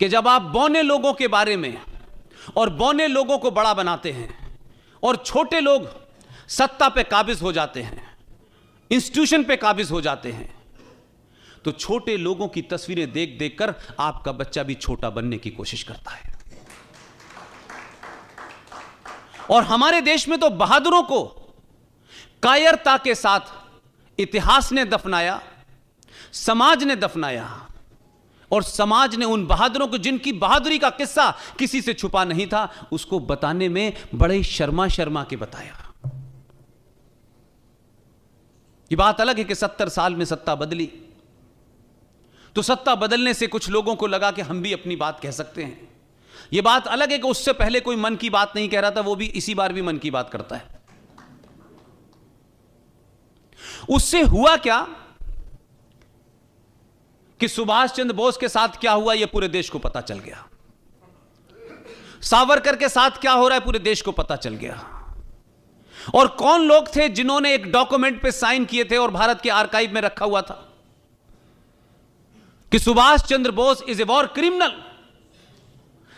कि जब आप बौने लोगों के बारे में और बौने लोगों को बड़ा बनाते हैं और छोटे लोग सत्ता पे काबिज हो जाते हैं, इंस्टीट्यूशन पे काबिज हो जाते हैं, तो छोटे लोगों की तस्वीरें देख देखकर आपका बच्चा भी छोटा बनने की कोशिश करता है। और हमारे देश में तो बहादुरों को कायरता के साथ इतिहास ने दफनाया, समाज ने दफनाया, और समाज ने उन बहादुरों को, जिनकी बहादुरी का किस्सा किसी से छुपा नहीं था, उसको बताने में बड़े शर्मा शर्मा के बताया। ये बात अलग है कि 70 साल में सत्ता बदली, तो सत्ता बदलने से कुछ लोगों को लगा कि हम भी अपनी बात कह सकते हैं। यह बात अलग है कि उससे पहले कोई मन की बात नहीं कह रहा था, वो भी इसी बार भी मन की बात करता है। उससे हुआ क्या कि सुभाष चंद्र बोस के साथ क्या हुआ यह पूरे देश को पता चल गया, सावरकर के साथ क्या हो रहा है पूरे देश को पता चल गया। और कौन लोग थे जिन्होंने एक डॉक्यूमेंट पे साइन किए थे और भारत के आर्काइव में रखा हुआ था कि Subhash Chandra Bose is a war criminal,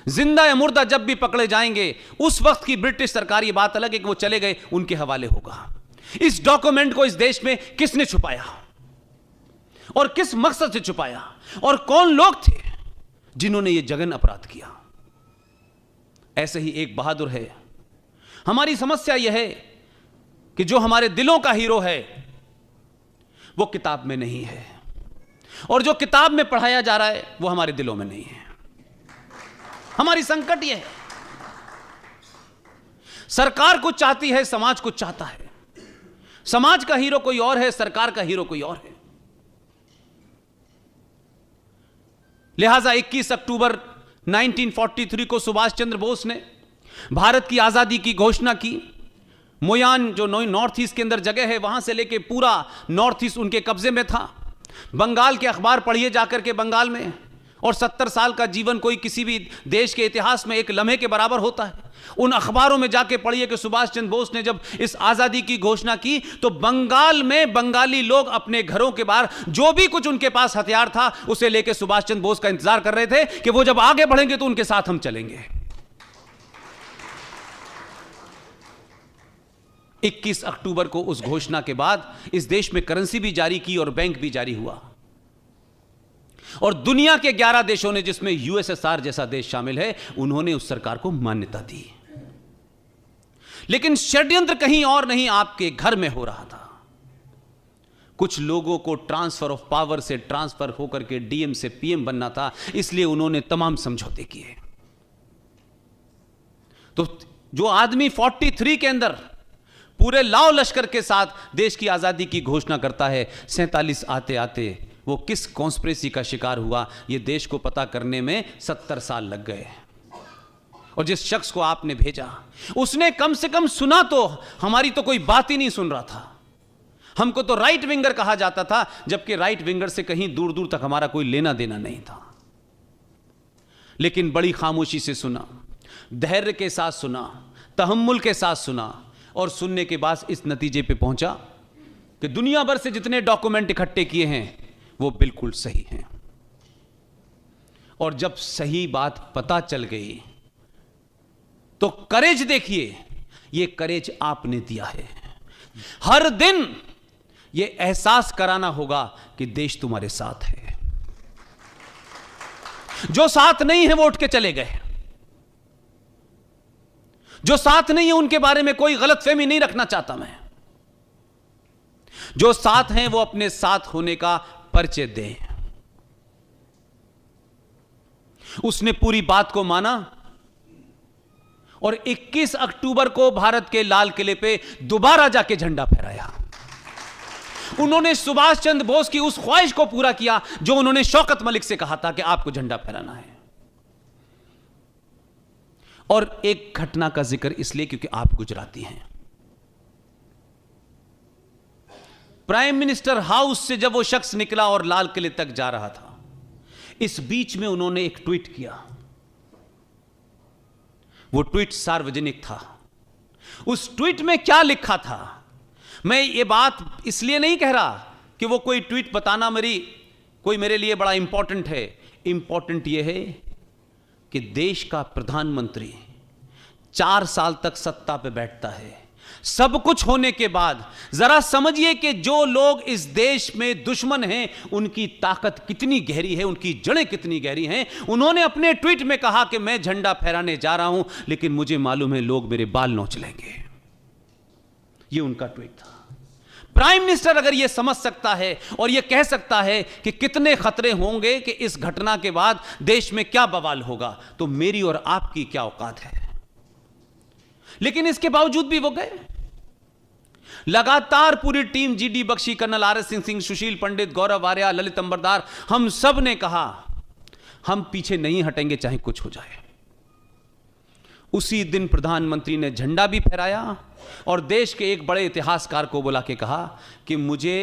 जिंदा या मुर्दा जब भी पकड़े जाएंगे, उस वक्त की ब्रिटिश सरकार, ये बात अलग है कि वो चले गए, उनके हवाले होगा। इस डॉक्यूमेंट को इस देश में किसने छुपाया और किस मकसद से छुपाया, और कौन लोग थे जिन्होंने यह जघन्य अपराध किया? ऐसे ही एक बहादुर है। हमारी समस्या यह है कि जो हमारे दिलों का हीरो है वो किताब में नहीं है, और जो किताब में पढ़ाया जा रहा है वो हमारे दिलों में नहीं है। हमारी संकट यह है, सरकार कुछ चाहती है, समाज कुछ चाहता है। समाज का हीरो कोई और है, सरकार का हीरो कोई और है। लिहाजा 21 अक्टूबर 1943 को सुभाष चंद्र बोस ने भारत की आजादी की घोषणा की। मोयान जो नॉर्थ ईस्ट के अंदर जगह है, वहां से लेके पूरा नॉर्थ ईस्ट उनके कब्जे में था। बंगाल के अखबार पढ़िए जाकर के बंगाल में, और 70 साल का जीवन कोई किसी भी देश के इतिहास में एक लम्हे के बराबर होता है। उन अखबारों में जाके पढ़िए कि सुभाष चंद्र बोस ने जब इस आजादी की घोषणा की तो बंगाल में बंगाली लोग अपने घरों के बाहर जो भी कुछ उनके पास हथियार था उसे लेके सुभाष चंद्र बोस का इंतजार कर रहे थे कि वो जब आगे बढ़ेंगे तो उनके साथ हम चलेंगे। 21 अक्टूबर को उस घोषणा के बाद इस देश में करेंसी भी जारी की और बैंक भी जारी हुआ, और दुनिया के 11 देशों ने, जिसमें यूएसएसआर जैसा देश शामिल है, उन्होंने उस सरकार को मान्यता दी। लेकिन षड्यंत्र कहीं और नहीं, आपके घर में हो रहा था। कुछ लोगों को ट्रांसफर ऑफ पावर से ट्रांसफर होकर के डीएम से पीएम बनना था, इसलिए उन्होंने तमाम समझौते किए। तो जो आदमी 43 के अंदर पूरे लाव लश्कर के साथ देश की आजादी की घोषणा करता है, 47 आते आते वो किस कॉन्स्पिरेसी का शिकार हुआ, ये देश को पता करने में 70 साल लग गए। और जिस शख्स को आपने भेजा उसने कम से कम सुना तो, हमारी तो कोई बात ही नहीं सुन रहा था। हमको तो राइट विंगर कहा जाता था, जबकि राइट विंगर से कहीं दूर दूर तक हमारा कोई लेना देना नहीं था। लेकिन बड़ी खामोशी से सुना, धैर्य के साथ सुना, तहम्मुल के साथ सुना, और सुनने के बाद इस नतीजे पे पहुंचा कि दुनिया भर से जितने डॉक्यूमेंट इकट्ठे किए हैं वो बिल्कुल सही हैं। और जब सही बात पता चल गई तो करेज देखिए, ये करेज आपने दिया है। हर दिन ये एहसास कराना होगा कि देश तुम्हारे साथ है। जो साथ नहीं है वो उठ के चले गए, जो साथ नहीं है उनके बारे में कोई गलतफहमी नहीं रखना चाहता मैं। जो साथ हैं वो अपने साथ होने का परिचय दें। उसने पूरी बात को माना और 21 अक्टूबर को भारत के लाल किले पे दोबारा जाके झंडा फहराया। उन्होंने सुभाष चंद्र बोस की उस ख्वाहिश को पूरा किया जो उन्होंने शौकत मलिक से कहा था कि आपको झंडा फहराना है। और एक घटना का जिक्र इसलिए क्योंकि आप गुजराती हैं। प्राइम मिनिस्टर हाउस से जब वो शख्स निकला और लाल किले तक जा रहा था, इस बीच में उन्होंने एक ट्वीट किया। वो ट्वीट सार्वजनिक था। उस ट्वीट में क्या लिखा था, मैं ये बात इसलिए नहीं कह रहा कि वो कोई ट्वीट बताना कोई मेरे लिए बड़ा इंपॉर्टेंट है। इंपॉर्टेंट ये है कि देश का प्रधानमंत्री 4 साल तक सत्ता पे बैठता है, सब कुछ होने के बाद जरा समझिए कि जो लोग इस देश में दुश्मन हैं उनकी ताकत कितनी गहरी है, उनकी जड़ें कितनी गहरी हैं। उन्होंने अपने ट्वीट में कहा कि मैं झंडा फहराने जा रहा हूं, लेकिन मुझे मालूम है लोग मेरे बाल नोच लेंगे। यह उनका ट्वीट था। प्राइम मिनिस्टर अगर यह समझ सकता है और यह कह सकता है कि कितने खतरे होंगे कि इस घटना के बाद देश में क्या बवाल होगा, तो मेरी और आपकी क्या औकात है। लेकिन इसके बावजूद भी वो गए। लगातार पूरी टीम, GD Bakshi, colonel R S Singh, Sushil Pandit, Gaurav Arya, Lalit Ambardar, हम सब ने कहा हम पीछे नहीं हटेंगे चाहे कुछ हो जाए। उसी दिन प्रधानमंत्री ने झंडा भी फहराया और देश के एक बड़े इतिहासकार को बुला के कहा कि मुझे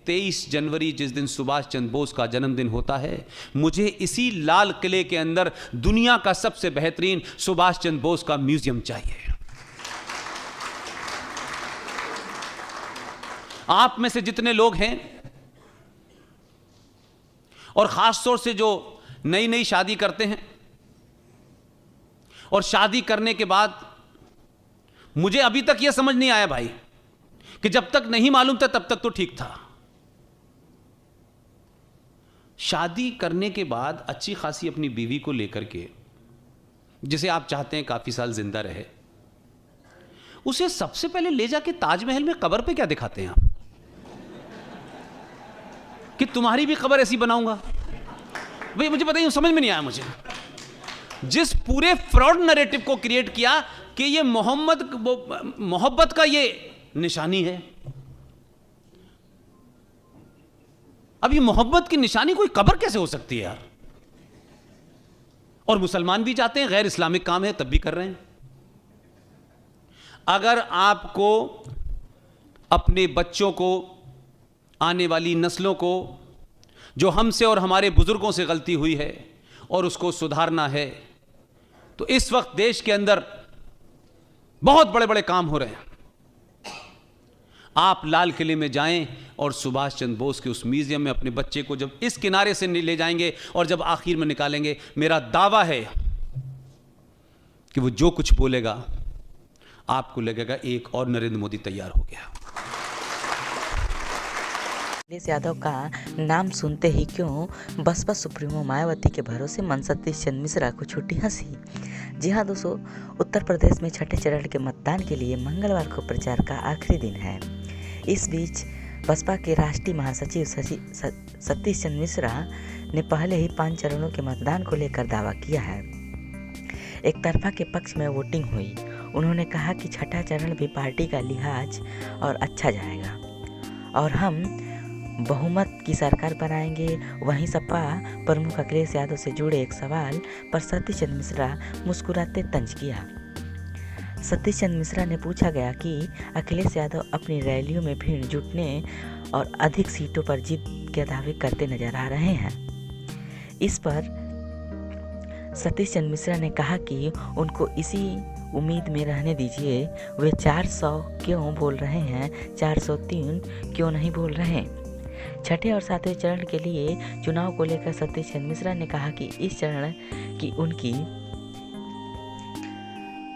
23 जनवरी, जिस दिन सुभाष चंद्र बोस का जन्मदिन होता है, मुझे इसी लाल किले के अंदर दुनिया का सबसे बेहतरीन सुभाष चंद्र बोस का म्यूजियम चाहिए। आप में से जितने लोग हैं और खासतौर से जो नई नई शादी करते हैं और शादी करने के बाद, मुझे अभी तक यह समझ नहीं आया भाई कि जब तक नहीं मालूम था तब तक तो ठीक था। शादी करने के बाद अच्छी खासी अपनी बीवी को लेकर के, जिसे आप चाहते हैं काफी साल जिंदा रहे, उसे सबसे पहले ले जाके ताजमहल में कब्र पे क्या दिखाते हैं आप कि तुम्हारी भी कब्र ऐसी बनाऊंगा। भाई मुझे पता ही समझ में नहीं आया मुझे। जिस पूरे फ्रॉड नैरेटिव को क्रिएट किया कि ये मोहब्बत का ये निशानी है। अब ये मोहब्बत की निशानी कोई कब्र कैसे हो सकती है यार। और मुसलमान भी चाहते हैं, गैर इस्लामिक काम है तब भी कर रहे हैं। अगर आपको अपने बच्चों को, आने वाली नस्लों को, जो हमसे और हमारे बुजुर्गों से गलती हुई है और उसको सुधारना है, तो इस वक्त देश के अंदर बहुत बड़े बड़े काम हो रहे हैं। आप लाल किले में जाएं और सुभाष चंद्र बोस के उस म्यूजियम में अपने बच्चे को जब इस किनारे से ले जाएंगे और जब आखिर में निकालेंगे, मेरा दावा है कि वो जो कुछ बोलेगा आपको लगेगा एक और नरेंद्र मोदी तैयार हो गया। अखिलेश यादव का नाम सुनते ही क्यों बसपा सुप्रीमो मायावती के भरोसे सतीश चंद्र मिश्रा को छूटी हंसी। जी हाँ दोस्तों, उत्तर प्रदेश में छठे चरण के मतदान के लिए मंगलवार को प्रचार का आखिरी दिन है। इस बीच बसपा के राष्ट्रीय महासचिव सतीश चंद्र मिश्रा ने पहले ही 5 चरणों के मतदान को लेकर दावा किया है। एक तरफा के पक्ष में वोटिंग हुई। उन्होंने कहा कि छठा चरण भी पार्टी का लिहाज और अच्छा जाएगा और हम बहुमत की सरकार बनाएंगे। वहीं सपा प्रमुख अखिलेश यादव से जुड़े एक सवाल पर सतीश चंद्र मिश्रा मुस्कुराते तंज किया। सतीश चंद्र मिश्रा ने पूछा गया कि अखिलेश यादव अपनी रैलियों में भीड़ जुटने और अधिक सीटों पर जीत के दावे करते नजर आ रहे हैं। इस पर सतीश चंद्र मिश्रा ने कहा कि उनको इसी उम्मीद में रहने दीजिए। वे 400 क्यों बोल रहे हैं, 403 क्यों नहीं बोल रहे। छठे और सातवें चरण के लिए चुनाव को लेकर सतीश चंद्र मिश्रा ने कहा कि इस चरण की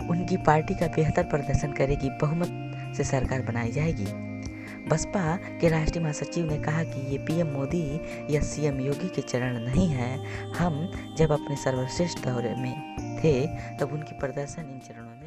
उनकी पार्टी का बेहतर प्रदर्शन करेगी, बहुमत से सरकार बनाई जाएगी। बसपा के राष्ट्रीय महासचिव ने कहा कि ये पीएम मोदी या सीएम योगी के चरण नहीं है। हम जब अपने सर्वश्रेष्ठ दौरे में थे तब उनकी प्रदर्शन इन चरणों में